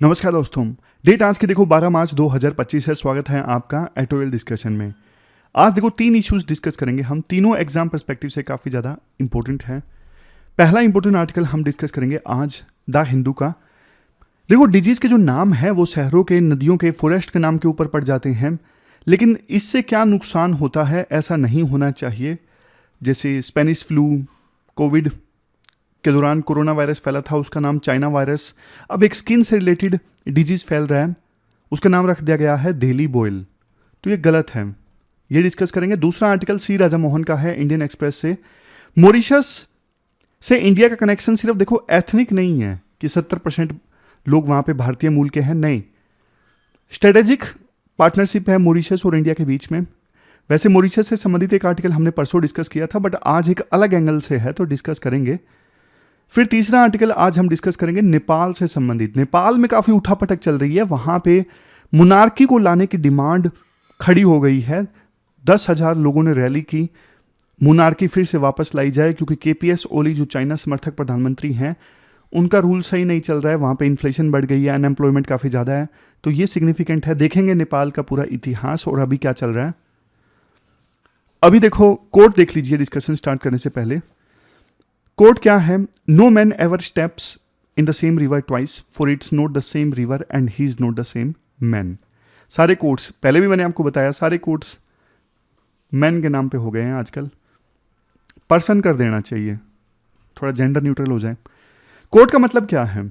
नमस्कार दोस्तों। डेट आज की देखो 12 मार्च 2025 है। स्वागत है आपका एटोएल डिस्कशन में। आज देखो 3 इश्यूज डिस्कस करेंगे हम। तीनों एग्जाम पर्सपेक्टिव से काफ़ी ज़्यादा इंपॉर्टेंट है। पहला इंपॉर्टेंट आर्टिकल हम डिस्कस करेंगे आज द हिंदू का। देखो डिजीज़ के जो नाम है वो शहरों के, नदियों के, फॉरेस्ट के नाम के ऊपर पड़ जाते हैं, लेकिन इससे क्या नुकसान होता है, ऐसा नहीं होना चाहिए। जैसे स्पेनिश फ्लू, कोविड के दौरान कोरोना वायरस फैला था, उसका नाम चाइना वायरस। अब एक स्किन से रिलेटेड डिजीज फैल रहा है, उसका नाम रख दिया गया है देली बॉयल, तो ये गलत है। ये डिस्कस करेंगे। दूसरा आर्टिकल सी राजा मोहन का है, इंडियन एक्सप्रेस से। मॉरिशस से इंडिया का कनेक्शन सिर्फ देखो एथनिक नहीं है कि 70% लोग वहां पे भारतीय मूल के हैं, नहीं। स्ट्रेटेजिक पार्टनरशिप है मॉरिशस और इंडिया के बीच में। वैसे मॉरिशस से संबंधित एक आर्टिकल हमने परसों डिस्कस किया था, बट आज एक अलग एंगल से है, तो डिस्कस करेंगे। फिर तीसरा आर्टिकल आज हम डिस्कस करेंगे नेपाल से संबंधित। नेपाल में काफ़ी उठापटक चल रही है, वहाँ पे मुनार्की को लाने की डिमांड खड़ी हो गई है। 10,000 लोगों ने रैली की, मुनार्की फिर से वापस लाई जाए, क्योंकि केपीएस ओली जो चाइना समर्थक प्रधानमंत्री हैं, उनका रूल सही नहीं चल रहा है। वहाँ पे इन्फ्लेशन बढ़ गई है, अनएम्प्लॉयमेंट काफ़ी ज़्यादा है, तो ये सिग्निफिकेंट है। देखेंगे नेपाल का पूरा इतिहास और अभी क्या चल रहा है। अभी देखो कोट देख लीजिए डिस्कशन स्टार्ट करने से पहले। कोट क्या है? No man ever steps in the same river twice, for it's not the same river and he is not the same man. सारे कोट्स, पहले भी मैंने आपको बताया, सारे कोट्स मैन के नाम पे हो गए हैं आजकल। पर्सन कर देना चाहिए, थोड़ा जेंडर न्यूट्रल हो जाए। कोट का मतलब क्या है?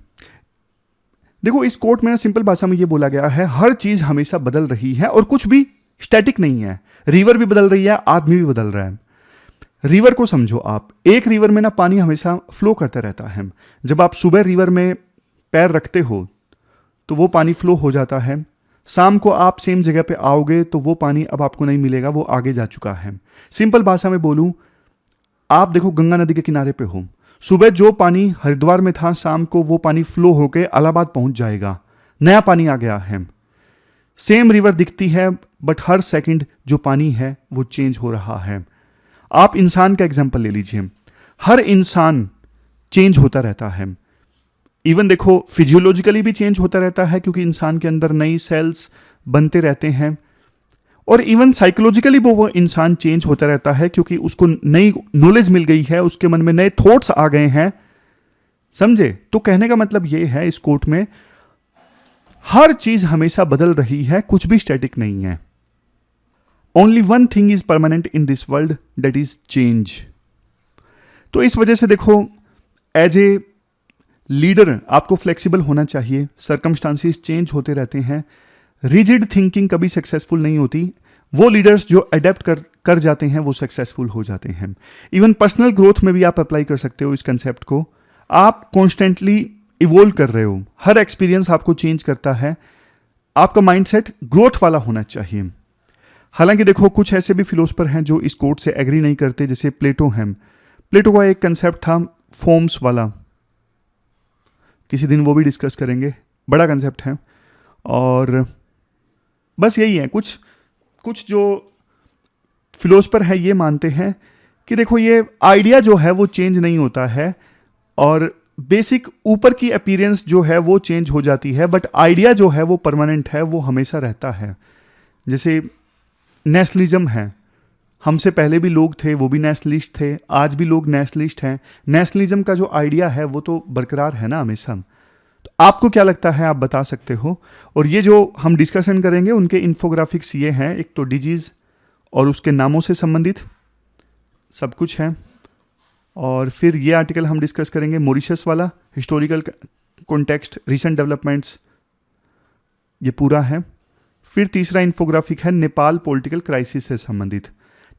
देखो इस कोट में ना सिंपल भाषा में ये बोला गया है, हर चीज हमेशा बदल रही है और कुछ भी स्टैटिक नहीं है। रिवर भी बदल रही है, आदमी भी बदल रहा है। रिवर को समझो आप, एक रिवर में ना पानी हमेशा फ्लो करता रहता है। जब आप सुबह रिवर में पैर रखते हो तो वो पानी फ्लो हो जाता है। शाम को आप सेम जगह पे आओगे तो वो पानी अब आपको नहीं मिलेगा, वो आगे जा चुका है। सिंपल भाषा में बोलूं, आप देखो गंगा नदी के किनारे पे हो, सुबह जो पानी हरिद्वार में था, शाम को वो पानी फ्लो होकर इलाहाबाद पहुंच जाएगा, नया पानी आ गया है। सेम रिवर दिखती है, बट हर सेकंड जो पानी है वो चेंज हो रहा है। आप इंसान का एग्जाम्पल ले लीजिए, हर इंसान चेंज होता रहता है। इवन देखो फिजियोलॉजिकली भी चेंज होता रहता है, क्योंकि इंसान के अंदर नई सेल्स बनते रहते हैं। और इवन साइकोलॉजिकली वो इंसान चेंज होता रहता है, क्योंकि उसको नई नॉलेज मिल गई है, उसके मन में नए थॉट्स आ गए हैं। समझे? तो कहने का मतलब ये है इस कोट में, हर चीज हमेशा बदल रही है, कुछ भी स्टैटिक नहीं है। Only one thing is permanent in this world, that is change. तो इस वजह से देखो एज ए लीडर आपको फ्लेक्सिबल होना चाहिए। सर्कमस्टांसिस चेंज होते रहते हैं। रिजिड थिंकिंग कभी सक्सेसफुल नहीं होती। वो लीडर्स जो अडेप्ट कर जाते हैं वो सक्सेसफुल हो जाते हैं। इवन पर्सनल ग्रोथ में भी आप अप्लाई कर सकते हो इस कंसेप्ट को। आप कॉन्स्टेंटली इवोल्व कर रहे हो, हर एक्सपीरियंस आपको चेंज करता है। आपका माइंडसेट ग्रोथ वाला होना चाहिए। हालांकि देखो कुछ ऐसे भी फिलोसफर हैं जो इस कोट से एग्री नहीं करते, जैसे प्लेटो हैं। प्लेटो का एक कंसेप्ट था फॉर्म्स वाला, किसी दिन वो भी डिस्कस करेंगे, बड़ा कंसेप्ट है। और बस यही है, कुछ जो फिलोसफर है ये मानते हैं कि देखो ये आइडिया जो है वो चेंज नहीं होता है, और बेसिक ऊपर की अपीयरेंस जो है वो चेंज हो जाती है, बट आइडिया जो है वो परमानेंट है, वो हमेशा रहता है। जैसे नेशनलिज्म है, हमसे पहले भी लोग थे, वो भी नेशनलिस्ट थे, आज भी लोग नेशनलिस्ट हैं। नेशनलिज्म का जो आइडिया है वो तो बरकरार है ना हमेशा। तो आपको क्या लगता है, आप बता सकते हो। और ये जो हम डिस्कशन करेंगे उनके इन्फोग्राफिक्स ये हैं, एक तो डिजीज और उसके नामों से संबंधित सब कुछ है। और फिर ये आर्टिकल हम डिस्कस करेंगे मॉरिशस वाला, हिस्टोरिकल कॉन्टेक्स्ट, रिसेंट डेवलपमेंट्स, ये पूरा है। फिर तीसरा इन्फोग्राफिक है नेपाल पॉलिटिकल क्राइसिस से संबंधित।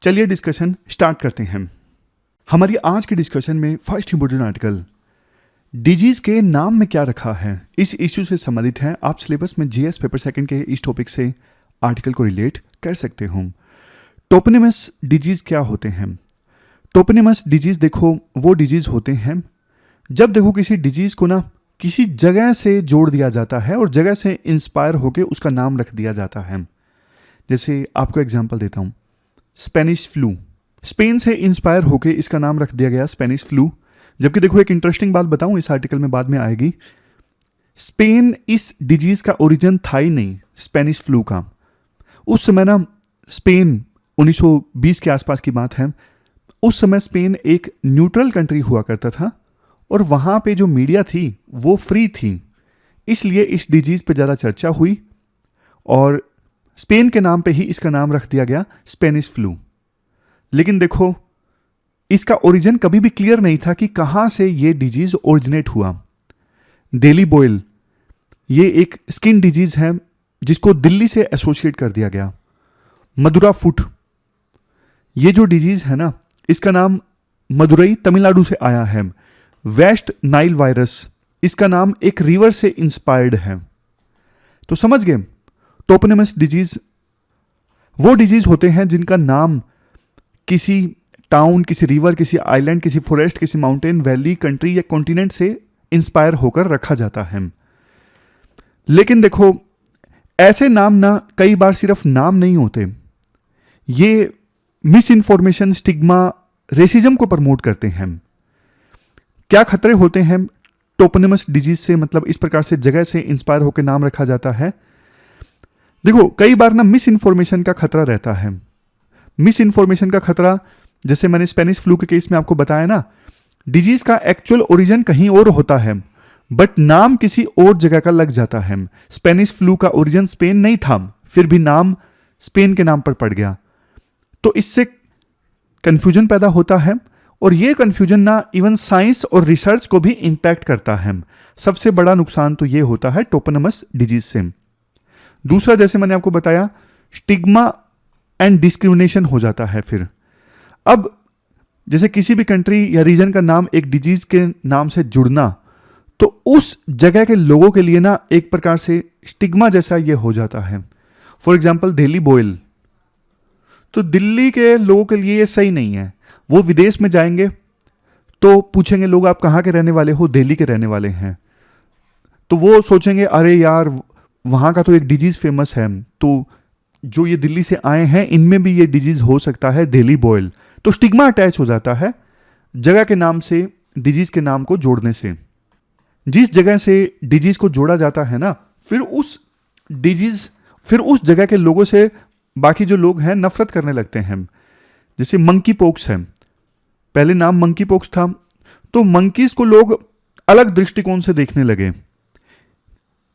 चलिए डिस्कशन स्टार्ट करते हैं। हमारी आज की डिस्कशन में फर्स्ट इंपोर्टेंट आर्टिकल, डिजीज के नाम में क्या रखा है, इस इश्यू से संबंधित है। आप सिलेबस में जीएस पेपर सेकंड के इस टॉपिक से आर्टिकल को रिलेट कर सकते हो। टोपोनिमस डिजीज क्या होते हैं? टोपोनिमस डिजीज देखो वो डिजीज होते हैं जब देखो किसी डिजीज को ना किसी जगह से जोड़ दिया जाता है और जगह से इंस्पायर होकर उसका नाम रख दिया जाता है। जैसे आपको एग्जांपल देता हूँ, स्पेनिश फ्लू, स्पेन से इंस्पायर होकर इसका नाम रख दिया गया स्पेनिश फ्लू। जबकि देखो एक इंटरेस्टिंग बात बताऊं, इस आर्टिकल में बाद में आएगी, स्पेन इस डिजीज का ओरिजिन था ही नहीं, स्पेनिश फ्लू का। उस समय ना स्पेन 1920 के आसपास की बात है, उस समय स्पेन एक न्यूट्रल कंट्री हुआ करता था और वहाँ पे जो मीडिया थी वो फ्री थी, इसलिए इस डिजीज पे ज़्यादा चर्चा हुई और स्पेन के नाम पे ही इसका नाम रख दिया गया स्पेनिश फ्लू। लेकिन देखो, इसका ओरिजिन कभी भी क्लियर नहीं था कि कहाँ से ये डिजीज ओरिजिनेट हुआ। डेली बॉयल ये एक स्किन डिजीज है जिसको दिल्ली से एसोसिएट कर दिया गया। मदुरा फुट ये जो डिजीज है ना, इसका नाम मदुरई तमिलनाडु से आया है। वेस्ट नाइल वायरस, इसका नाम एक रिवर से इंस्पायर्ड है। तो समझ गए, टोपोनिमस डिजीज वो डिजीज होते हैं जिनका नाम किसी टाउन, किसी रिवर, किसी आइलैंड, किसी फॉरेस्ट, किसी माउंटेन, वैली, कंट्री या कॉन्टिनेंट से इंस्पायर होकर रखा जाता है। लेकिन देखो, ऐसे नाम ना कई बार सिर्फ नाम नहीं होते, ये मिस इन्फॉर्मेशन, स्टिग्मा, रेसिज्म को प्रमोट करते हैं। क्या खतरे होते हैं टोपोनिमस डिजीज से, मतलब इस प्रकार से जगह से इंस्पायर होकर नाम रखा जाता है? देखो, कई बार ना मिस इन्फॉर्मेशन का खतरा रहता है। मिस इन्फॉर्मेशन का खतरा, जैसे मैंने स्पेनिश फ्लू के केस में आपको बताया ना, डिजीज का एक्चुअल ओरिजिन कहीं और होता है बट नाम किसी और जगह का लग जाता है। स्पेनिश फ्लू का ओरिजिन स्पेन नहीं था, फिर भी नाम स्पेन के नाम पर पड़ गया, तो इससे कंफ्यूजन पैदा होता है और ये कंफ्यूजन ना इवन साइंस और रिसर्च को भी इंपैक्ट करता है। सबसे बड़ा नुकसान तो ये होता है टोपोनिमस डिजीज से। दूसरा, जैसे मैंने आपको बताया, स्टिग्मा एंड डिस्क्रिमिनेशन हो जाता है। फिर अब जैसे किसी भी कंट्री या रीजन का नाम एक डिजीज के नाम से जुड़ना, तो उस जगह के लोगों के लिए ना एक प्रकार से स्टिग्मा जैसा ये हो जाता है। फॉर एग्जाम्पल दिल्ली बॉयल, तो दिल्ली के लोगों के लिए ये सही नहीं है। वो विदेश में जाएंगे तो पूछेंगे लोग, आप कहाँ के रहने वाले हो? दिल्ली के रहने वाले हैं। तो वो सोचेंगे, अरे यार वहाँ का तो एक डिजीज फेमस है, तो जो ये दिल्ली से आए हैं इनमें भी ये डिजीज हो सकता है, दिल्ली बॉयल। तो स्टिग्मा अटैच हो जाता है जगह के नाम से डिजीज के नाम को जोड़ने से। जिस जगह से डिजीज को जोड़ा जाता है ना, फिर उस जगह के लोगों से बाकी जो लोग हैं नफरत करने लगते हैं। जैसे मंकी पॉक्स है, पहले नाम मंकी पॉक्स था, तो मंकीज को लोग अलग दृष्टिकोण से देखने लगे।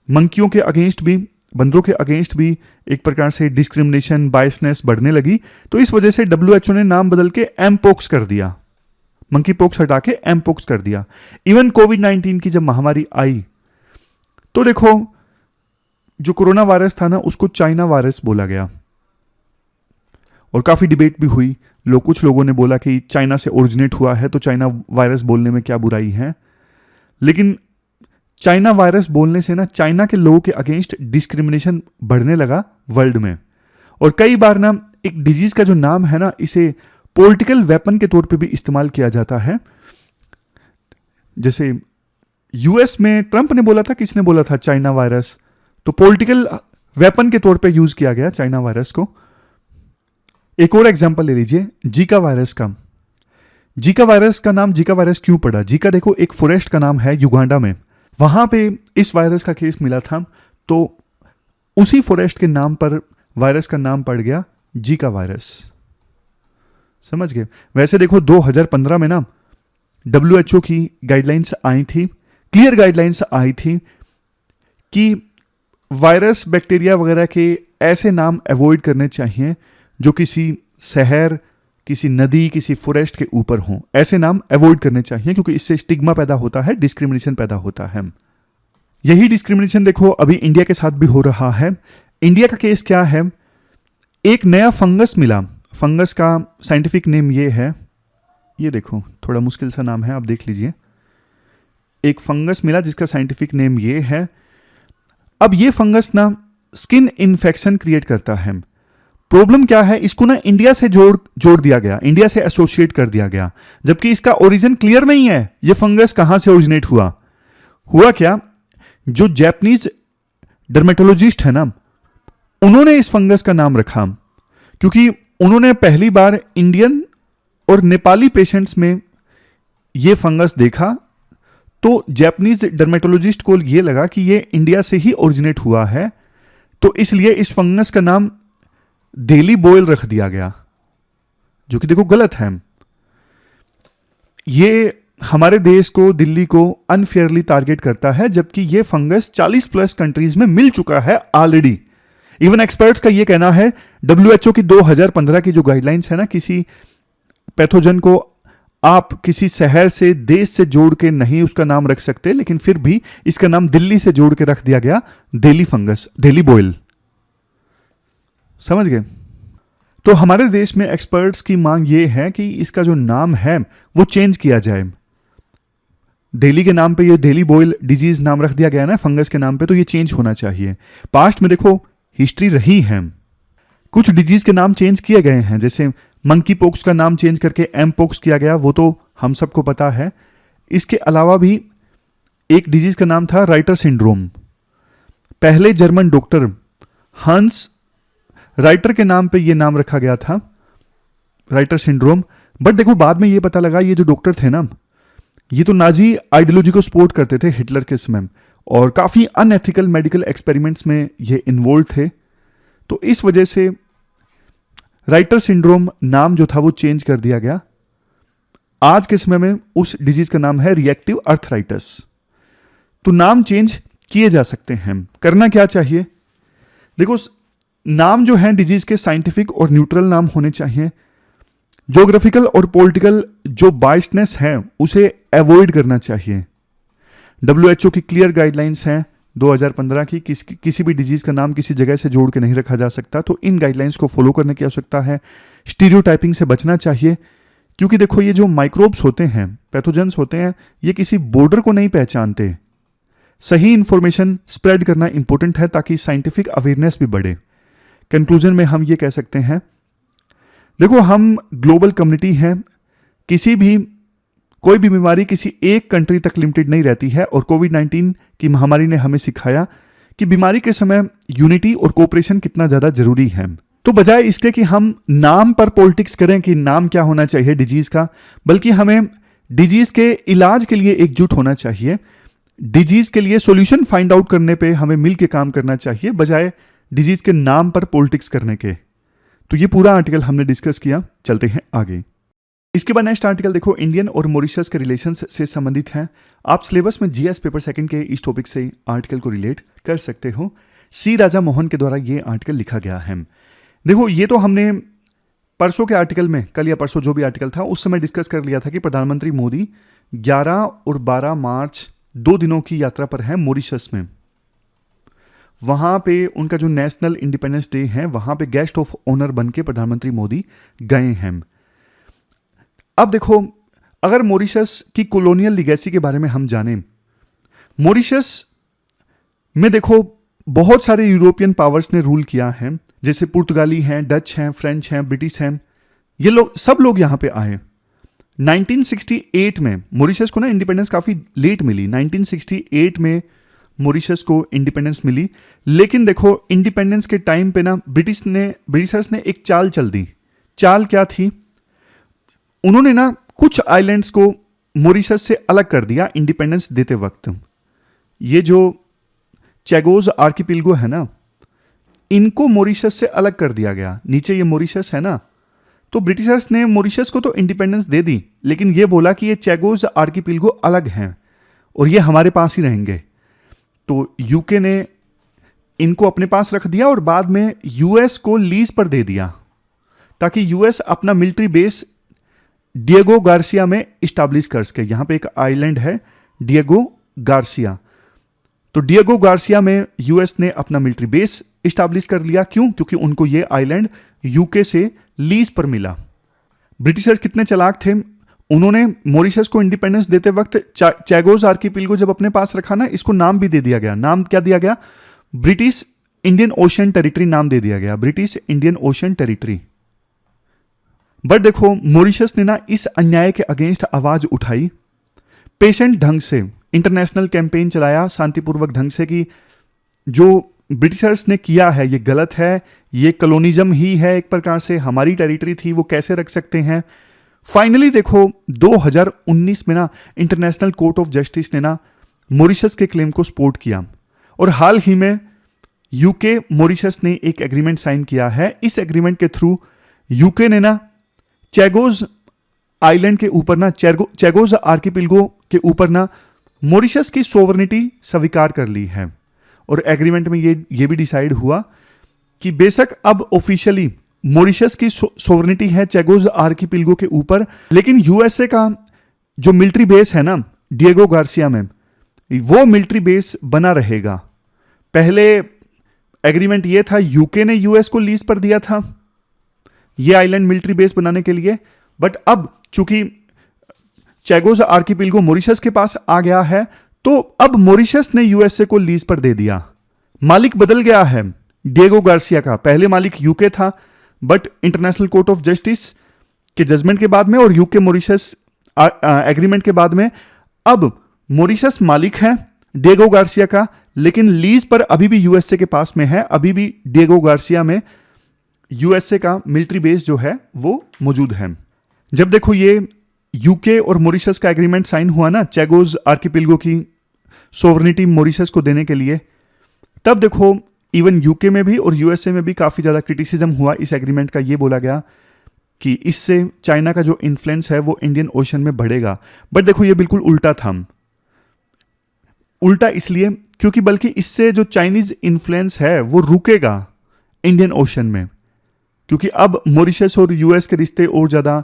मंकियों के अगेंस्ट भी, बंदरों के अगेंस्ट भी एक प्रकार से डिस्क्रिमिनेशन, बायसनेस बढ़ने लगी। तो इस वजह से WHO ने नाम बदल के एमपोक्स कर दिया, मंकी पॉक्स हटा के एमपोक्स कर दिया। इवन कोविड-19 की जब महामारी आई, तो देखो जो कोरोना वायरस था ना, उसको चाइना वायरस बोला गया और काफी डिबेट भी हुई। कुछ लोगों ने बोला कि चाइना से ओरिजिनेट हुआ है तो चाइना वायरस बोलने में क्या बुराई है। लेकिन चाइना वायरस बोलने से ना चाइना के लोगों के अगेंस्ट डिस्क्रिमिनेशन बढ़ने लगा वर्ल्ड में। और कई बार ना एक डिजीज का जो नाम है ना, इसे पॉलिटिकल वेपन के तौर पे भी इस्तेमाल किया जाता है। जैसे यूएस में ट्रंप ने बोला था, किसने बोला था? China virus. तो पॉलिटिकल वेपन के तौर पे यूज किया गया चाइना वायरस को। एक और एग्जांपल ले लीजिए जीका वायरस का। जीका वायरस का नाम जीका वायरस क्यों पड़ा? जीका देखो एक फॉरेस्ट का नाम है युगांडा में, वहां पे इस वायरस का केस मिला था, तो उसी फॉरेस्ट के नाम पर वायरस का नाम पड़ गया जीका वायरस। समझ गए? वैसे देखो 2015 में ना WHO की गाइडलाइंस आई थी, क्लियर गाइडलाइंस आई थी कि वायरस, बैक्टीरिया वगैरह के ऐसे नाम अवॉइड करने चाहिए जो किसी शहर, किसी नदी, किसी फॉरेस्ट के ऊपर हों। ऐसे नाम अवॉइड करने चाहिए क्योंकि इससे स्टिग्मा पैदा होता है, डिस्क्रिमिनेशन पैदा होता है। यही डिस्क्रिमिनेशन देखो अभी इंडिया के साथ भी हो रहा है। इंडिया का केस क्या है? एक नया फंगस मिला, फंगस का साइंटिफिक नेम ये है, ये देखो थोड़ा मुश्किल सा नाम है, आप देख लीजिए। एक फंगस मिला जिसका साइंटिफिक नेम ये है। अब ये फंगस ना स्किन इन्फेक्शन क्रिएट करता है। प्रॉब्लम क्या है? इसको ना इंडिया से जोड़ दिया गया, इंडिया से एसोसिएट कर दिया गया, जबकि इसका ओरिजिन क्लियर नहीं है। ये फंगस कहां से ओरिजिनेट हुआ क्या? जो जापानीज डर्मेटोलॉजिस्ट है ना, उन्होंने इस फंगस का नाम रखा क्योंकि उन्होंने पहली बार इंडियन और नेपाली पेशेंट्स में ये फंगस देखा, तो जापानीज डर्मेटोलॉजिस्ट को ये लगा कि ये इंडिया से ही ओरिजिनेट हुआ है, तो इसलिए इस फंगस का नाम डेली बॉयल रख दिया गया, जो कि देखो गलत है। ये हमारे देश को, दिल्ली को अनफेयरली टारगेट करता है, जबकि ये फंगस 40 प्लस कंट्रीज में मिल चुका है ऑलरेडी। इवन एक्सपर्ट्स का ये कहना है, WHO की 2015 की जो गाइडलाइंस है ना, किसी पैथोजन को आप किसी शहर से, देश से जोड़ के नहीं उसका नाम रख सकते, लेकिन फिर भी इसका नाम दिल्ली से जोड़ के रख दिया गया, डेली फंगस, डेली बॉयल। समझ गए? तो हमारे देश में एक्सपर्ट्स की मांग ये है कि इसका जो नाम है वो चेंज किया जाए। डेली के नाम पे ये डेली बॉयल डिजीज नाम रख दिया गया ना फंगस के नाम पे, तो ये चेंज होना चाहिए। पास्ट में देखो हिस्ट्री रही है, कुछ डिजीज के नाम चेंज किए गए हैं, जैसे मंकी पॉक्स का नाम चेंज करके एम पॉक्स किया गया, वो तो हम सबको पता है। इसके अलावा भी एक डिजीज का नाम था राइटर सिंड्रोम। पहले जर्मन डॉक्टर हंस राइटर के नाम पे ये नाम रखा गया था, राइटर सिंड्रोम। बट देखो बाद में ये पता लगा ये जो डॉक्टर थे ना, ये तो नाजी आइडियोलॉजी को सपोर्ट करते थे हिटलर के समय, और काफ़ी अनएथिकल मेडिकल एक्सपेरिमेंट्स में ये इन्वॉल्व थे। तो इस वजह से राइटर सिंड्रोम नाम जो था वो चेंज कर दिया गया। आज के समय में उस डिजीज का नाम है रिएक्टिव अर्थराइटिस। तो नाम चेंज किए जा सकते हैं। करना क्या चाहिए? देखो नाम जो है डिजीज के साइंटिफिक और न्यूट्रल नाम होने चाहिए। ज्योग्राफिकल और पॉलिटिकल जो बायस्डनेस है उसे अवॉइड करना चाहिए। WHO की क्लियर गाइडलाइंस हैं 2015 की, किसी भी डिजीज का नाम किसी जगह से जोड़ के नहीं रखा जा सकता, तो इन गाइडलाइंस को फॉलो करने की आवश्यकता है। स्टीरियोटाइपिंग से बचना चाहिए, क्योंकि देखो ये जो माइक्रोब्स होते हैं, पैथोजेंस होते हैं, ये किसी बॉर्डर को नहीं पहचानते। सही इंफॉर्मेशन स्प्रेड करना इंपॉर्टेंट है ताकि साइंटिफिक अवेयरनेस भी बढ़े। कंक्लूजन में हम ये कह सकते हैं, देखो हम ग्लोबल कम्युनिटी हैं, कोई भी बीमारी किसी एक कंट्री तक लिमिटेड नहीं रहती है, और कोविड-19 की महामारी ने हमें सिखाया कि बीमारी के समय यूनिटी और कोऑपरेशन कितना ज़्यादा जरूरी है। तो बजाय इसके कि हम नाम पर पॉलिटिक्स करें कि नाम क्या होना चाहिए डिजीज का, बल्कि हमें डिजीज के इलाज के लिए एकजुट होना चाहिए। डिजीज के लिए सॉल्यूशन फाइंड आउट करने पे हमें मिल के काम करना चाहिए, बजाय डिजीज के नाम पर पॉलिटिक्स करने के। तो ये पूरा आर्टिकल हमने डिस्कस किया। चलते हैं आगे। इसके बाद नेक्स्ट आर्टिकल देखो इंडियन और मॉरिशस के रिलेशंस से संबंधित है। आप सिलेबस में जीएस पेपर सेकंड के इस टॉपिक से आर्टिकल को रिलेट कर सकते हो। सी राजा मोहन के द्वारा ये आर्टिकल लिखा गया है। देखो ये तो हमने परसों के आर्टिकल में, कल या परसों जो भी आर्टिकल था उस समय डिस्कस कर लिया था कि प्रधानमंत्री मोदी 11 और 12 मार्च 2 दिनों की यात्रा पर है मॉरिशस में। वहां पे उनका जो नेशनल इंडिपेंडेंस डे है वहां पे गेस्ट ऑफ ऑनर बन के प्रधानमंत्री मोदी गए हैं। अब देखो अगर मॉरिशस की कॉलोनियल लीगेसी के बारे में हम जानें, मॉरिशस में देखो बहुत सारे यूरोपियन पावर्स ने रूल किया है, जैसे पुर्तगाली हैं, डच हैं, फ्रेंच हैं, ब्रिटिश हैं। ये लोग सब लोग यहां पे आए। 1968 में मॉरिशस को ना इंडिपेंडेंस काफी लेट मिली। 1968 में मॉरिशस को इंडिपेंडेंस मिली, लेकिन देखो इंडिपेंडेंस के टाइम पे ना ब्रिटिशर्स ने एक चाल चल दी। चाल क्या थी? उन्होंने ना कुछ आइलैंड्स को मॉरिशस से अलग कर दिया इंडिपेंडेंस देते वक्त। ये जो चैगोज आर्किपिलगो है ना, इनको मॉरिशस से अलग कर दिया गया। नीचे ये मॉरिशस है ना, तो ब्रिटिशर्स ने मॉरिशस को तो इंडिपेंडेंस दे दी, लेकिन ये बोला कि ये चैगोज आर्किपिलगो अलग हैं और ये हमारे पास ही रहेंगे। तो यूके ने इनको अपने पास रख दिया और बाद में यूएस को लीज पर दे दिया, ताकि यूएस अपना मिलिट्री बेस डिएगो गार्सिया में इस्टेब्लिश कर सके। यहां पे एक आइलैंड है डिएगो गार्सिया, तो डिएगो गार्सिया में यूएस ने अपना मिलिट्री बेस इस्टेब्लिश कर लिया। क्यों? क्योंकि उनको ये आइलैंड यूके से लीज पर मिला। ब्रिटिशर्स कितने चालाक थे, उन्होंने मॉरिशस को इंडिपेंडेंस देते वक्त चैगोज आर्किपिलगो जब अपने पास रखा ना, इसको नाम भी दे दिया गया। नाम क्या दिया गया? ब्रिटिश इंडियन ओशियन टेरिटरी नाम दे दिया गया, British Indian ocean territory. But देखो मॉरिशस ने ना इस अन्याय के अगेंस्ट आवाज उठाई, पेशेंट ढंग से इंटरनेशनल कैंपेन चलाया, शांतिपूर्वक ढंग से, कि जो ब्रिटिशर्स ने किया है ये गलत है, ये कॉलोनिज्म ही है एक प्रकार से, हमारी टेरिटरी थी, वो कैसे रख सकते हैं। फाइनली देखो 2019 में ना इंटरनेशनल कोर्ट ऑफ जस्टिस ने ना मॉरिशस के क्लेम को सपोर्ट किया, और हाल ही में यूके मॉरिशस ने एक एग्रीमेंट साइन किया है। इस एग्रीमेंट के थ्रू यूके ने ना चैगोज आइलैंड के ऊपर ना चैगोज आर्किपिलगो के ऊपर ना मॉरिशस की सोवरेनिटी स्वीकार कर ली है। और एग्रीमेंट में ये भी डिसाइड हुआ कि बेशक अब ऑफिशियली मॉरिशस की सोवरेनिटी है चैगोज आर्किपिलगो के ऊपर, लेकिन यूएसए का जो मिलिट्री बेस है ना डिएगो गार्सिया में, वो मिलिट्री बेस बना रहेगा। पहले एग्रीमेंट ये था, यूके ने यूएस को लीज पर दिया था ये आइलैंड मिलिट्री बेस बनाने के लिए, बट अब चूंकि चैगोज आर्किपिलगो मॉरिशस के पास आ गया है, तो अब मॉरिशस ने यूएसए को लीज पर दे दिया। मालिक बदल गया है डिएगो गार्सिया का। पहले मालिक यूके था, but international court of justice के जजमेंट के बाद में और यूके मॉरिशस एग्रीमेंट के बाद में अब मॉरिशस मालिक है डिएगो गार्सिया का, लेकिन लीज पर अभी भी यूएसए के पास में है। अभी भी डिएगो गार्सिया में यूएसए का मिलिट्री बेस जो है वो मौजूद है। जब देखो ये यूके और मॉरिशस का एग्रीमेंट साइन हुआ ना चैगोज आर्किपिलगो की सोवरेनिटी मॉरिशस को देने के लिए, तब देखो इवन यूके में भी और यूएसए में भी काफ़ी ज़्यादा क्रिटिसिज्म हुआ इस एग्रीमेंट का। ये बोला गया कि इससे चाइना का जो इन्फ्लुएंस है वो इंडियन ओशन में बढ़ेगा, बट देखो ये बिल्कुल उल्टा था। उल्टा इसलिए क्योंकि बल्कि इससे जो चाइनीज इन्फ्लुएंस है वो रुकेगा इंडियन ओशन में, क्योंकि अब मॉरिशस और यूएस के रिश्ते और ज़्यादा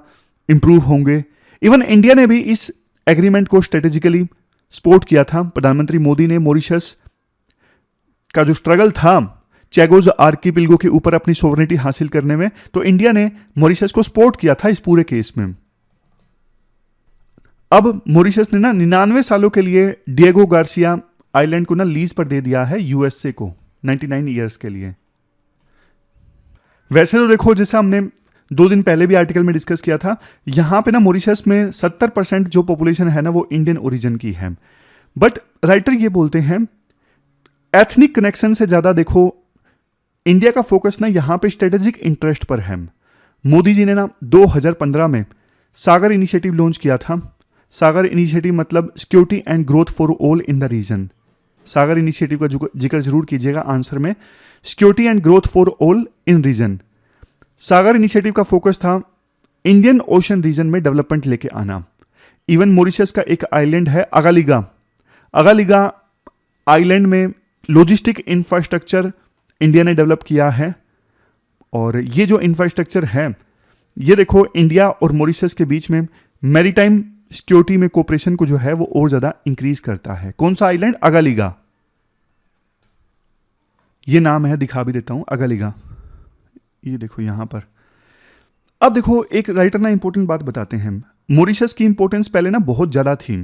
इंप्रूव होंगे। इवन इंडिया ने भी इस एग्रीमेंट को स्ट्रेटेजिकली सपोर्ट किया था। प्रधानमंत्री मोदी ने मॉरिशस का जो स्ट्रगल था चैगोज आर्किपिलगो के ऊपर अपनी सोवरेनिटी हासिल करने में, तो इंडिया ने मॉरिशस को सपोर्ट किया था इस पूरे केस में। अब मॉरिशस ने ना 99 सालों के लिए डिएगो गार्सिया आइलैंड को ना लीज पर दे दिया है यूएसए को 99 ईयर्स के लिए। वैसे तो देखो जैसे हमने 2 दिन पहले भी आर्टिकल में डिस्कस किया था, यहां पे ना मॉरिशस में 70% जो पॉपुलेशन है ना वो इंडियन ओरिजिन की है, बट राइटर ये बोलते हैं एथनिक कनेक्शन से ज्यादा देखो इंडिया का फोकस ना यहां पे स्ट्रेटेजिक इंटरेस्ट पर है। मोदी जी ने ना 2015 में सागर इनिशिएटिव लॉन्च किया था। सागर इनिशिएटिव मतलब security and growth for all in the region. Sagar initiative का जिक्र जरूर कीजिएगा आंसर में, security and growth for all in region. Sagar initiative का फोकस था इंडियन ओशन रीजन में डेवलपमेंट लेके आना। इवन मॉरिशस का एक आइलैंड है अगालिगा। अगालिगा आइलैंड में लॉजिस्टिक इंफ्रास्ट्रक्चर इंडिया ने डेवलप किया है, और ये जो इंफ्रास्ट्रक्चर है ये देखो इंडिया और मॉरिशस के बीच में मैरीटाइम सिक्योरिटी में कोऑपरेशन को जो है वो और ज्यादा इंक्रीज करता है। कौन सा आइलैंड? अगालिगा। ये नाम है, दिखा भी देता हूं, अगालिगा। ये देखो यहां पर। अब देखो एक राइटर ना इंपॉर्टेंट बात बताते हैं। मॉरिशस की इंपॉर्टेंस पहले ना बहुत ज्यादा थी।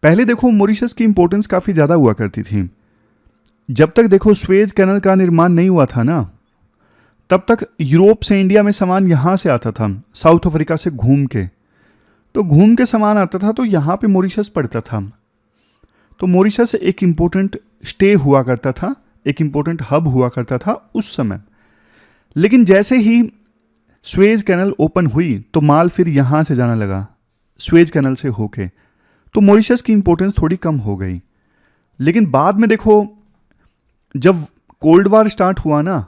पहले देखो मॉरिशस की इंपॉर्टेंस काफी ज्यादा हुआ करती थी। जब तक देखो स्वेज कैनल का निर्माण नहीं हुआ था ना, तब तक यूरोप से इंडिया में सामान यहां से आता था, साउथ अफ्रीका से घूम के। तो घूम के सामान आता था तो यहां पे मॉरिशस पड़ता था। तो मॉरिशस एक इंपॉर्टेंट स्टे हुआ करता था, एक इंपॉर्टेंट हब हुआ करता था उस समय। लेकिन जैसे ही स्वेज कैनल ओपन हुई तो माल फिर यहां से जाना लगा, स्वेज कैनल से होके, तो मॉरिशस की इंपॉर्टेंस थोड़ी कम हो गई। लेकिन बाद में देखो जब कोल्ड वार स्टार्ट हुआ ना,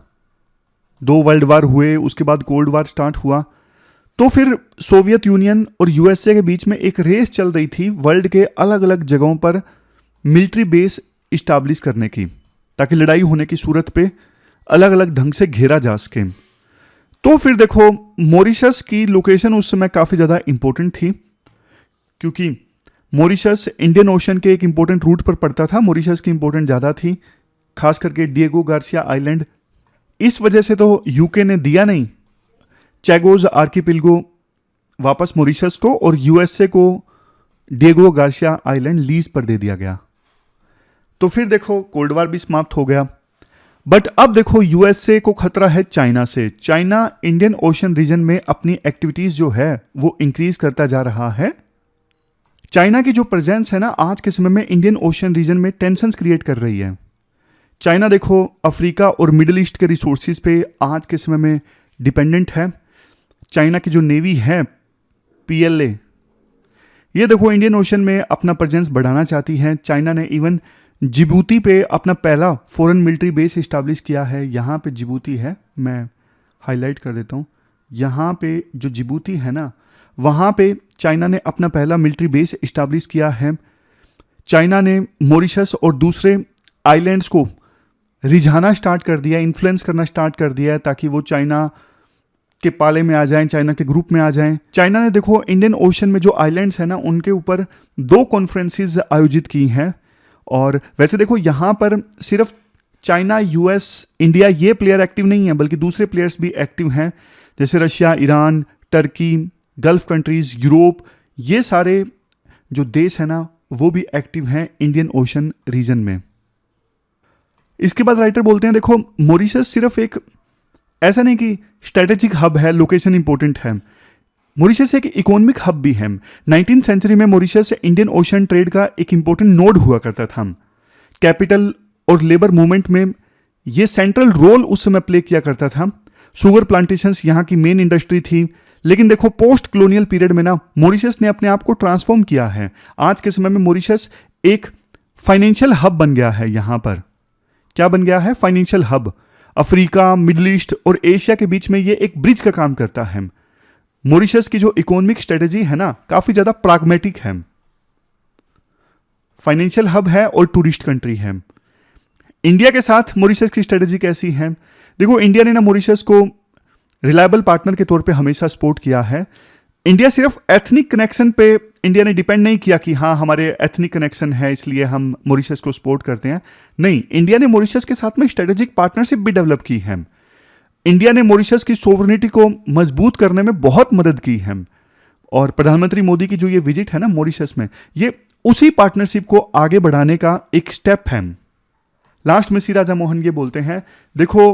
2 वर्ल्ड वार हुए, उसके बाद कोल्ड वार स्टार्ट हुआ, तो फिर सोवियत यूनियन और यूएसए के बीच में एक रेस चल रही थी वर्ल्ड के अलग अलग जगहों पर मिलिट्री बेस इस्टाब्लिश करने की, ताकि लड़ाई होने की सूरत पे अलग अलग ढंग से घेरा जा सके। तो फिर देखो मॉरिशस की लोकेशन उस समय काफ़ी ज़्यादा इंपॉर्टेंट थी, क्योंकि मॉरिशस इंडियन ओशन के एक इंपॉर्टेंट रूट पर पड़ता था। मॉरिशस की इंपॉर्टेंट ज़्यादा थी, खास करके डिएगो गार्सिया आइलैंड। इस वजह से तो यूके ने दिया नहीं चैगोज आर्किपिलगो वापस मॉरिशस को, और यूएसए को डिएगो गार्सिया आइलैंड लीज पर दे दिया गया। तो फिर देखो कोल्ड वार भी समाप्त हो गया। बट अब देखो यूएसए को खतरा है चाइना से। चाइना इंडियन ओशन रीजन में अपनी एक्टिविटीज जो है वो इंक्रीज करता जा रहा है। चाइना की जो प्रेजेंस है ना आज के समय में इंडियन ओशन रीजन में टेंशंस क्रिएट कर रही है। चाइना देखो अफ्रीका और मिडिल ईस्ट के रिसोर्सेज पे आज के समय में डिपेंडेंट है। चाइना की जो नेवी है PLA, ये देखो इंडियन ओशन में अपना प्रेजेंस बढ़ाना चाहती है। चाइना ने इवन जिबूती पे अपना पहला फॉरेन मिलिट्री बेस इस्टेब्लिश किया है। यहाँ पे जिबूती है, मैं हाईलाइट कर देता हूँ। यहाँ पे जो जिबूती है ना, वहाँ पे चाइना ने अपना पहला मिलिट्री बेस इस्टेब्लिश किया है। चाइना ने मॉरिशस और दूसरे आइलैंड्स को रिझाना स्टार्ट कर दिया, इन्फ्लुएंस करना स्टार्ट कर दिया है, ताकि वो चाइना के पाले में आ जाएं, चाइना के ग्रुप में आ जाएं। चाइना ने देखो इंडियन ओशन में जो आइलैंड्स हैं ना, उनके ऊपर 2 कॉन्फ्रेंसेस आयोजित की हैं। और वैसे देखो यहाँ पर सिर्फ चाइना, US, इंडिया ये प्लेयर एक्टिव नहीं है, बल्कि दूसरे प्लेयर्स भी एक्टिव हैं, जैसे Russia, Iran, Turkey, gulf countries, Europe, ये सारे जो देश हैं ना, वो भी एक्टिव हैं इंडियन ओशन रीजन में। इसके बाद राइटर बोलते हैं देखो मॉरिशस सिर्फ एक ऐसा नहीं कि स्ट्रेटेजिक हब है, लोकेशन इंपॉर्टेंट है, मॉरिशस एक इकोनॉमिक हब भी है। 19th सेंचुरी में मॉरिशस इंडियन ओशन ट्रेड का एक इंपॉर्टेंट नोड हुआ करता था। कैपिटल और लेबर मूवमेंट में ये सेंट्रल रोल उस समय प्ले किया करता था। शुगर प्लांटेशंस यहाँ की मेन इंडस्ट्री थी। लेकिन देखो पोस्ट कॉलोनियल पीरियड में ना मॉरिशस ने अपने आप को ट्रांसफॉर्म किया है। आज के समय में मॉरिशस एक फाइनेंशियल हब बन गया है। यहाँ पर क्या बन गया है? Financial hub. Africa, middle east और एशिया के बीच में ये एक ब्रिज का काम करता है। मॉरिशस की जो इकोनॉमिक स्ट्रेटेजी है ना, काफी ज्यादा प्राग्मेटिक है। फाइनेंशियल हब है और टूरिस्ट कंट्री है। इंडिया के साथ मॉरिशस की स्ट्रेटेजी कैसी है? देखो इंडिया ने ना मॉरिशस को रिलायबल पार्टनर के तौर पे हमेशा सपोर्ट किया है। इंडिया सिर्फ एथनिक कनेक्शन पे इंडिया ने डिपेंड नहीं किया कि हाँ हमारे एथनिक कनेक्शन है इसलिए हम मॉरिशस को सपोर्ट करते हैं। नहीं, इंडिया ने मॉरिशस के साथ में स्ट्रेटेजिक पार्टनरशिप भी डेवलप की है। इंडिया ने मॉरिशस की सोवरेनिटी को मजबूत करने में बहुत मदद की है। और प्रधानमंत्री मोदी की जो ये विजिट है ना मॉरिशस में, ये उसी पार्टनरशिप को आगे बढ़ाने का एक स्टेप है। लास्ट में श्री राजा मोहन ये बोलते हैं देखो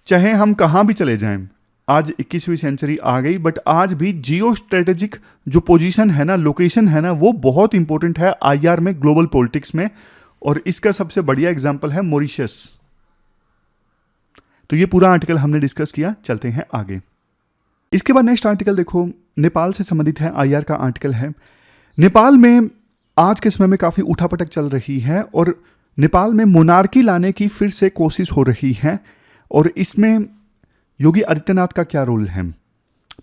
चाहे हम कहाँ भी चले जाएं, आज 21वीं सेंचुरी आ गई, बट आज भी जियो स्ट्रेटेजिक जो पोजीशन है ना, लोकेशन है ना, वो बहुत इंपॉर्टेंट है IR में, ग्लोबल पॉलिटिक्स में। और इसका सबसे बढ़िया एग्जांपल है मॉरिशस। तो ये पूरा आर्टिकल हमने डिस्कस किया, चलते हैं आगे। इसके बाद नेक्स्ट आर्टिकल देखो नेपाल से संबंधित है, IR का आर्टिकल है। नेपाल में आज के समय में काफी उठापटक चल रही है और नेपाल में मोनार्की लाने की फिर से कोशिश हो रही है। और इसमें योगी आदित्यनाथ का क्या रोल है?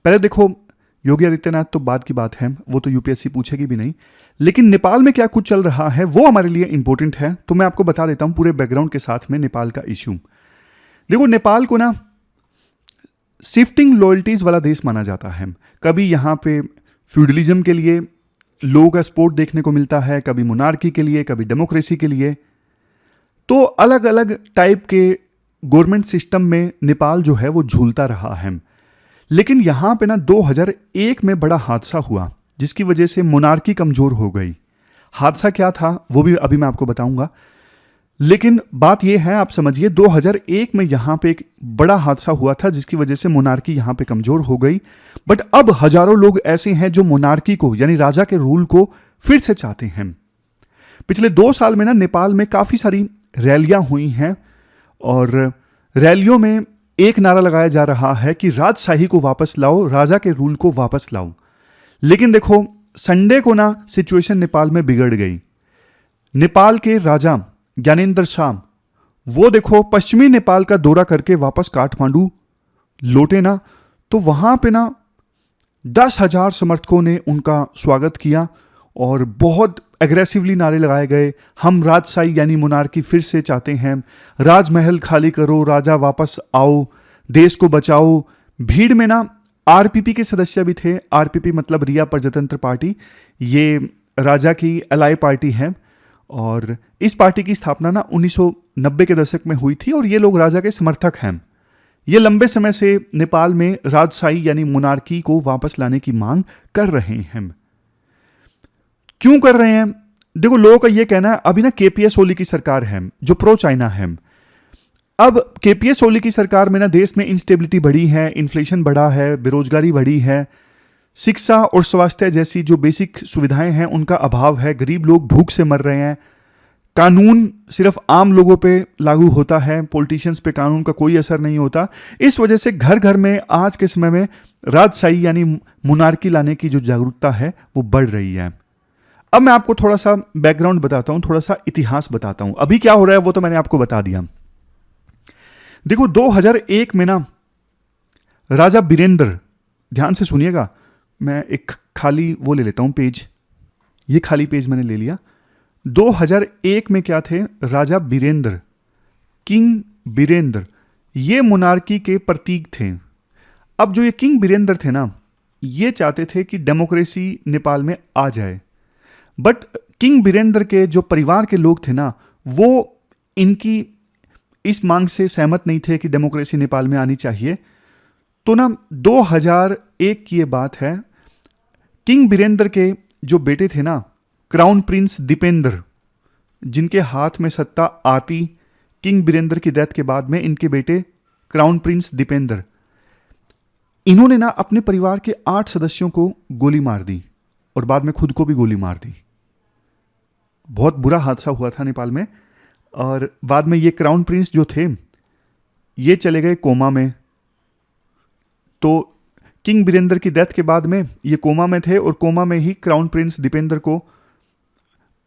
पहले देखो योगी आदित्यनाथ तो बाद की बात है, वो तो UPSC पूछेगी भी नहीं, लेकिन नेपाल में क्या कुछ चल रहा है वो हमारे लिए इंपॉर्टेंट है। तो मैं आपको बता देता हूं पूरे बैकग्राउंड के साथ में नेपाल का इश्यू। देखो नेपाल को ना शिफ्टिंग लॉयल्टीज वाला देश माना जाता है। कभी यहाँ पे फ्यूडलिज्म के लिए लोगों का सपोर्ट देखने को मिलता है, कभी मोनार्की के लिए, कभी डेमोक्रेसी के लिए। तो अलग अलग टाइप के गवर्नमेंट सिस्टम में नेपाल जो है वो झूलता रहा है। लेकिन यहां पे ना 2001 में बड़ा हादसा हुआ जिसकी वजह से मोनार्की कमजोर हो गई। हादसा क्या था वो भी अभी मैं आपको बताऊंगा, लेकिन बात यह है आप समझिए 2001 में यहां पे एक बड़ा हादसा हुआ था जिसकी वजह से मोनार्की यहां पे कमजोर हो गई। बट अब हजारों लोग ऐसे हैं जो मोनार्की को यानी राजा के रूल को फिर से चाहते हैं। पिछले 2 साल में ना नेपाल में काफी सारी रैलियां हुई हैं और रैलियों में एक नारा लगाया जा रहा है कि राजशाही को वापस लाओ, राजा के रूल को वापस लाओ। लेकिन देखो संडे को ना सिचुएशन नेपाल में बिगड़ गई। नेपाल के राजा ज्ञानेंद्र शाह वो देखो पश्चिमी नेपाल का दौरा करके वापस काठमांडू लौटे ना, तो वहां पे ना 10,000 समर्थकों ने उनका स्वागत किया और बहुत एग्रेसिवली नारे लगाए गए। हम राजशाही यानी मोनार्की फिर से चाहते हैं, राजमहल खाली करो, राजा वापस आओ, देश को बचाओ। भीड़ में ना RPP के सदस्य भी थे। RPP मतलब रिया प्रजातंत्र पार्टी, ये राजा की अलाई पार्टी है और इस पार्टी की स्थापना ना 1990 के दशक में हुई थी और ये लोग राजा के समर्थक हैं। ये लंबे समय से नेपाल में राजशाही यानी मोनार्की को वापस लाने की मांग कर रहे हैं। क्यों कर रहे हैं? देखो लोगों का यह कहना है अभी ना KPS ओली की सरकार है जो प्रो चाइना है। अब KPS ओली की सरकार में ना देश में इंस्टेबिलिटी बढ़ी है, इन्फ्लेशन बढ़ा है, बेरोजगारी बढ़ी है, शिक्षा और स्वास्थ्य जैसी जो बेसिक सुविधाएं हैं उनका अभाव है, गरीब लोग भूख से मर रहे हैं, कानून सिर्फ आम लोगों पे लागू होता है, पॉलिटिशियंस पे कानून का कोई असर नहीं होता। इस वजह से घर घर में आज के समय में राजशाही यानी मोनार्की लाने की जो जागरूकता है वो बढ़ रही है। अब मैं आपको थोड़ा सा बैकग्राउंड बताता हूं, थोड़ा सा इतिहास बताता हूं। अभी क्या हो रहा है वो तो मैंने आपको बता दिया। देखो 2001 में ना राजा बीरेंद्र, ध्यान से सुनिएगा, मैं एक खाली वो ले लेता हूं पेज, ये खाली पेज मैंने ले लिया। 2001 में क्या थे, राजा बीरेंद्र, किंग बीरेंद्र, ये मोनार्की के प्रतीक थे। अब जो ये किंग बीरेंद्र थे ना, ये चाहते थे कि डेमोक्रेसी नेपाल में आ जाए, बट किंग बीरेंद्र के जो परिवार के लोग थे ना, वो इनकी इस मांग से सहमत नहीं थे कि डेमोक्रेसी नेपाल में आनी चाहिए। तो ना 2001 की ये बात है, किंग बीरेंद्र के जो बेटे थे ना, क्राउन प्रिंस दीपेंद्र, जिनके हाथ में सत्ता आती किंग बीरेंद्र की डेथ के बाद में, इनके बेटे क्राउन प्रिंस दीपेंद्र, इन्होंने ना अपने परिवार के 8 सदस्यों को गोली मार दी और बाद में खुद को भी गोली मार दी। बहुत बुरा हादसा हुआ था नेपाल में। और बाद में ये क्राउन प्रिंस जो थे ये चले गए कोमा में। तो किंग बीरेंद्र की डेथ के बाद में ये कोमा में थे और कोमा में ही क्राउन प्रिंस दीपेंद्र को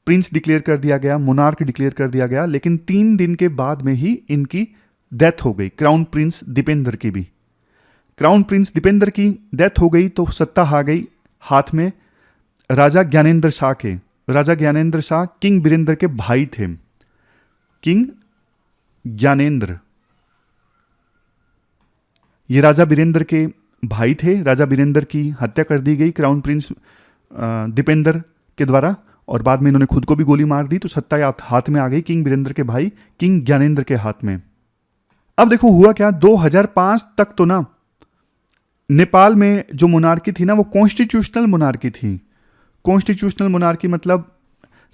प्रिंस डिक्लेयर कर दिया गया, मोनार्क डिक्लेयर कर दिया गया। लेकिन 3 दिन के बाद में ही इनकी डेथ हो गई, क्राउन प्रिंस दीपेंद्र की भी। क्राउन प्रिंस दीपेंद्र की डेथ हो गई तो सत्ता आ गई हाथ में राजा ज्ञानेंद्र शाह के। राजा ज्ञानेंद्र शाह किंग बीरेंद्र के भाई थे, किंग ज्ञानेंद्र, ये राजा बीरेंद्र के भाई थे। राजा बीरेंद्र की हत्या कर दी गई क्राउन प्रिंस दीपेंद्र के द्वारा और बाद में इन्होंने खुद को भी गोली मार दी। तो सत्ता हाथ में आ गई किंग बीरेंद्र के भाई किंग ज्ञानेंद्र के हाथ में। अब देखो हुआ क्या, 2005 तक तो ना नेपाल में जो मोनार्की थी ना वो कॉन्स्टिट्यूशनल मोनार्की थी। कॉन्स्टिट्यूशनल मोनार्की मतलब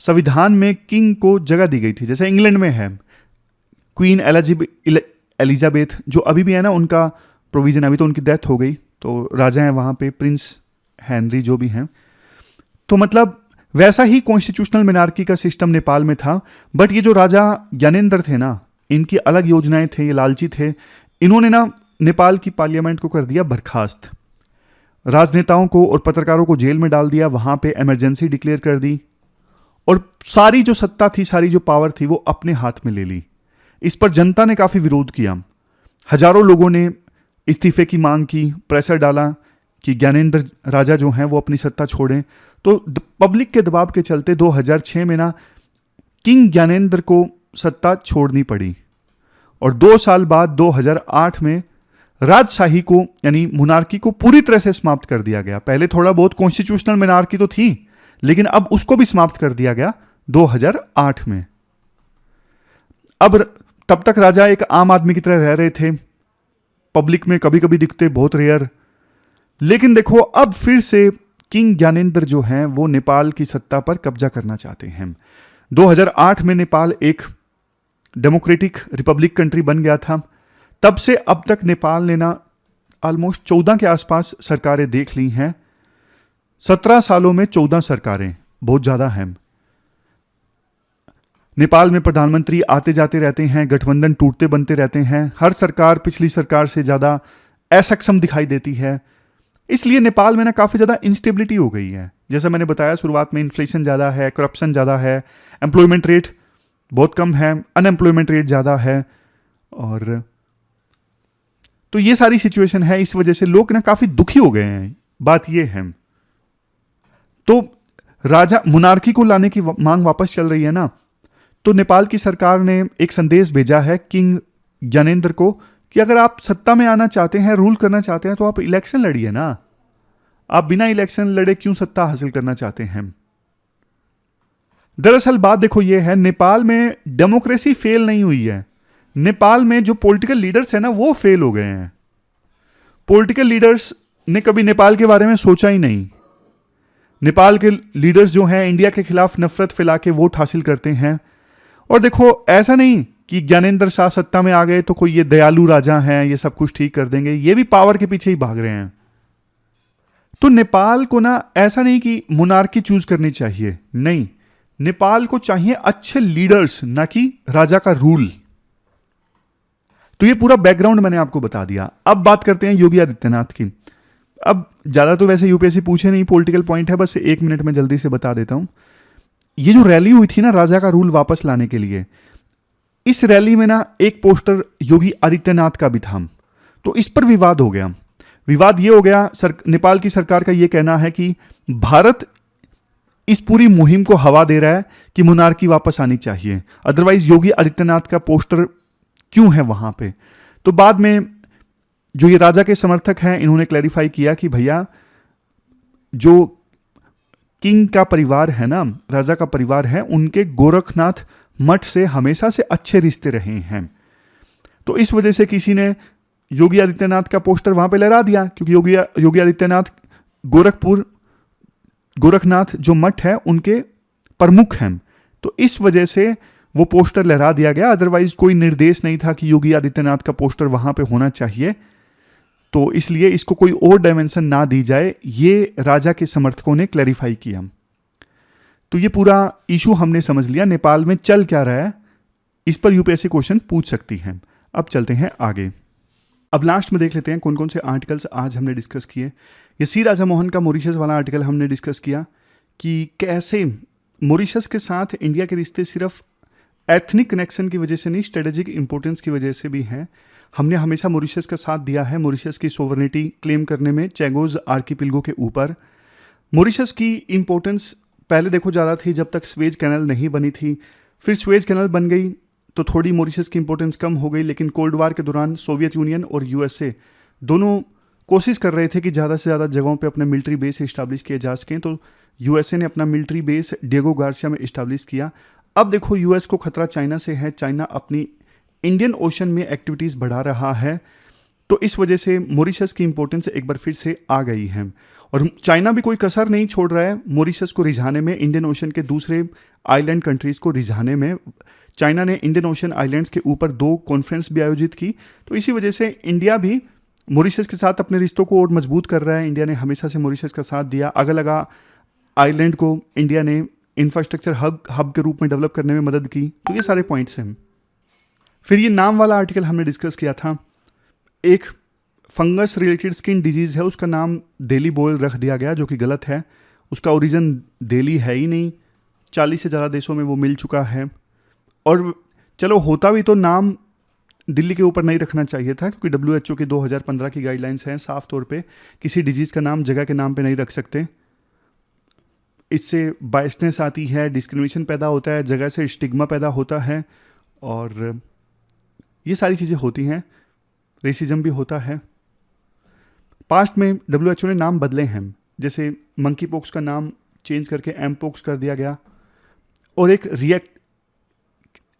संविधान में किंग को जगह दी गई थी। जैसे इंग्लैंड में है क्वीन एलिजाबेथ, जो अभी भी है ना, उनका प्रोविजन, अभी तो उनकी डेथ हो गई, तो राजा हैं वहाँ पे, प्रिंस हेनरी जो भी हैं। तो मतलब वैसा ही कॉन्स्टिट्यूशनल मोनार्की का सिस्टम नेपाल में था। बट ये जो राजा ज्ञानेंद्र थे ना, इनकी अलग योजनाएं थे, ये लालची थे। इन्होंने ना नेपाल की पार्लियामेंट को कर दिया बर्खास्त, राजनेताओं को और पत्रकारों को जेल में डाल दिया, वहाँ पे इमरजेंसी डिक्लेयर कर दी और सारी जो सत्ता थी, सारी जो पावर थी वो अपने हाथ में ले ली। इस पर जनता ने काफ़ी विरोध किया, हजारों लोगों ने इस्तीफे की मांग की, प्रेशर डाला कि ज्ञानेंद्र राजा जो हैं वो अपनी सत्ता छोड़ें। तो पब्लिक के दबाव के चलते 2006 में ना किंग ज्ञानेंद्र को सत्ता छोड़नी पड़ी और 2 साल बाद 2008 में राजशाही को यानी मोनार्की को पूरी तरह से समाप्त कर दिया गया। पहले थोड़ा बहुत कॉन्स्टिट्यूशनल मोनार्की तो थी, लेकिन अब उसको भी समाप्त कर दिया गया 2008 में। अब तब तक राजा एक आम आदमी की तरह रह रहे थे, पब्लिक में कभी कभी दिखते, बहुत रेयर। लेकिन देखो अब फिर से किंग ज्ञानेंद्र जो हैं वो नेपाल की सत्ता पर कब्जा करना चाहते हैं। 2008 में नेपाल एक डेमोक्रेटिक रिपब्लिक कंट्री बन गया था। तब से अब तक नेपाल ने ना ऑलमोस्ट 14 के आसपास सरकारें देख ली हैं। 17 सालों में 14 सरकारें, बहुत ज़्यादा हैं। नेपाल में प्रधानमंत्री आते जाते रहते हैं, गठबंधन टूटते बनते रहते हैं। हर सरकार पिछली सरकार से ज़्यादा असक्षम दिखाई देती है। इसलिए नेपाल में ना काफ़ी ज़्यादा इंस्टेबिलिटी हो गई है। जैसा मैंने बताया शुरुआत में, इन्फ्लेशन ज़्यादा है, करप्शन ज़्यादा है, एम्प्लॉयमेंट रेट बहुत कम है, अनएम्प्लॉयमेंट रेट ज़्यादा है। और तो ये सारी सिचुएशन है, इस वजह से लोग ना काफ़ी दुखी हो गए हैं। बात ये है, तो राजा मोनार्की को लाने की मांग वापस चल रही है ना, तो नेपाल की सरकार ने एक संदेश भेजा है किंग ज्ञानेंद्र को कि अगर आप सत्ता में आना चाहते हैं, रूल करना चाहते हैं, तो आप इलेक्शन लड़िए ना। आप बिना इलेक्शन लड़े क्यों सत्ता हासिल करना चाहते हैं? दरअसल बात देखो ये है, नेपाल में डेमोक्रेसी फेल नहीं हुई है। नेपाल में जो पॉलिटिकल लीडर्स है ना वो फेल हो गए हैं। पॉलिटिकल लीडर्स ने कभी नेपाल के बारे में सोचा ही नहीं। नेपाल के लीडर्स जो हैं इंडिया के खिलाफ नफरत फैला के वोट हासिल करते हैं। और देखो ऐसा नहीं कि ज्ञानेंद्र शाह सत्ता में आ गए तो कोई ये दयालु राजा हैं, ये सब कुछ ठीक कर देंगे, ये भी पावर के पीछे ही भाग रहे हैं। तो नेपाल को ना ऐसा नहीं कि मोनार्की चूज करनी चाहिए, नहीं, नेपाल को चाहिए अच्छे लीडर्स, ना कि राजा का रूल। तो ये पूरा बैकग्राउंड मैंने आपको बता दिया। अब बात करते हैं योगी आदित्यनाथ की। अब ज्यादा तो वैसे यूपीएससी पूछे नहीं, पॉलिटिकल पॉइंट है, बस 1 मिनट में जल्दी से बता देता हूं। ये जो रैली हुई थी ना राजा का रूल वापस लाने के लिए, इस रैली में ना एक पोस्टर योगी आदित्यनाथ का भी था। तो इस पर विवाद हो गया। विवाद ये हो गया, नेपाल की सरकार का ये कहना है कि भारत इस पूरी मुहिम को हवा दे रहा है कि मोनार्की वापस आनी चाहिए, अदरवाइज योगी आदित्यनाथ का पोस्टर क्यों है वहां पे। तो बाद में जो ये राजा के समर्थक हैं, इन्होंने क्लैरिफाई किया कि भैया जो किंग का परिवार है ना, राजा का परिवार है, उनके गोरखनाथ मठ से हमेशा से अच्छे रिश्ते रहे हैं। तो इस वजह से किसी ने योगी आदित्यनाथ का पोस्टर वहां पे लहरा दिया, क्योंकि योगी आदित्यनाथ गोरखनाथ जो मठ है उनके प्रमुख हैं। तो इस वजह से वो पोस्टर लहरा दिया गया, अदरवाइज कोई निर्देश नहीं था कि योगी आदित्यनाथ का पोस्टर वहां पे होना चाहिए। तो इसलिए इसको कोई और डायमेंशन ना दी जाए, ये राजा के समर्थकों ने क्लैरिफाई किया। तो ये पूरा इशू हमने समझ लिया, नेपाल में चल क्या रहा है, इस पर यूपीएससी क्वेश्चन पूछ सकती है। अब चलते हैं आगे। अब लास्ट में देख लेते हैं कौन कौन से आर्टिकल्स आज हमने डिस्कस किए। ये सी राजा मोहन का मॉरिशस वाला आर्टिकल हमने डिस्कस किया कि कैसे मॉरिशस के साथ इंडिया के रिश्ते सिर्फ एथनिक कनेक्शन की वजह से नहीं, स्ट्रेटेजिक इंपॉर्टेंस की वजह से भी हैं। हमने हमेशा मॉरिशस का साथ दिया है मॉरिशस की सोवरेनिटी क्लेम करने में चैगोज आर्किपिलगो के ऊपर। मॉरिशस की इंपॉर्टेंस पहले देखो जा रहा थी जब तक स्वेज कैनल नहीं बनी थी, फिर स्वेज कैनल बन गई तो थोड़ी मॉरिशस की इंपॉर्टेंस कम हो गई। लेकिन कोल्ड वार के दौरान सोवियत यूनियन और यूएसए दोनों कोशिश कर रहे थे कि ज़्यादा से ज़्यादा जगहों पे अपने मिलिट्री बेस इस्टेब्लिश किए जा सकें। तो यूएसए ने अपना मिलिट्री बेस डिएगो गार्सिया में इस्टेब्लिश किया। अब देखो यूएस को खतरा चाइना से है, चाइना अपनी इंडियन ओशन में एक्टिविटीज़ बढ़ा रहा है। तो इस वजह से मॉरिशस की इंपॉर्टेंस एक बार फिर से आ गई है और चाइना भी कोई कसर नहीं छोड़ रहा है मॉरिशस को रिझाने में, इंडियन ओशन के दूसरे आइलैंड कंट्रीज़ को रिझाने में। चाइना ने इंडियन ओशन आइलैंड्स के ऊपर 2 कॉन्फ्रेंस भी आयोजित की। तो इसी वजह से इंडिया भी मॉरिशस के साथ अपने रिश्तों को और मजबूत कर रहा है। इंडिया ने हमेशा से मॉरिशस का साथ दिया। अगल-अलग आइलैंड को इंडिया ने इंफ्रास्ट्रक्चर हब के रूप में डेवलप करने में मदद की। तो ये सारे पॉइंट्स हैं। फिर ये नाम वाला आर्टिकल हमने डिस्कस किया था। एक फंगस रिलेटेड स्किन डिजीज़ है, उसका नाम देली बॉयल रख दिया गया, जो कि गलत है। उसका ओरिजिन दिल्ली है ही नहीं, 40 से ज़्यादा देशों में वो मिल चुका है। और चलो होता भी तो नाम दिल्ली के ऊपर नहीं रखना चाहिए था, क्योंकि WHO की 2015 की गाइडलाइंस हैं साफ तौर पे किसी डिजीज़ का नाम जगह के नाम पे नहीं रख सकते। इससे बायसनेस आती है, डिस्क्रिमिनेशन पैदा होता है, जगह से स्टिग्मा पैदा होता है और ये सारी चीज़ें होती हैं, रेसिज्म भी होता है। पास्ट में WHO ने नाम बदले हैं, जैसे मंकी पॉक्स का नाम चेंज करके एम पॉक्स कर दिया गया। और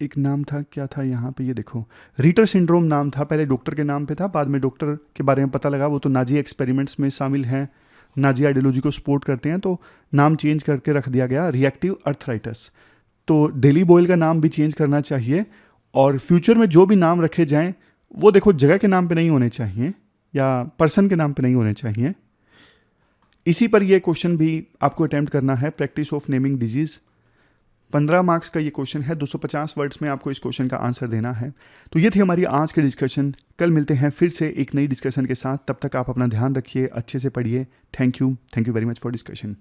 एक नाम था, क्या था यहाँ पे, ये देखो रीटर सिंड्रोम नाम था, पहले डॉक्टर के नाम पे था, बाद में डॉक्टर के बारे में पता लगा वो तो नाजी एक्सपेरिमेंट्स में शामिल हैं, नाजी आइडियोलॉजी को सपोर्ट करते हैं, तो नाम चेंज करके रख दिया गया रिएक्टिव अर्थराइटिस। तो डेली बॉयल का नाम भी चेंज करना चाहिए और फ्यूचर में जो भी नाम रखे जाएं वो देखो जगह के नाम पे नहीं होने चाहिए या पर्सन के नाम पे नहीं होने चाहिए। इसी पर ये क्वेश्चन भी आपको अटेम्प्ट करना है, practice of naming disease. 15 marks का ये क्वेश्चन है, 250 वर्ड्स में आपको इस क्वेश्चन का आंसर देना है। तो ये थी हमारी आज की डिस्कशन। कल मिलते हैं फिर से एक नई डिस्कशन के साथ। तब तक आप अपना ध्यान रखिए, अच्छे से पढ़िए। Thank you very much for discussion.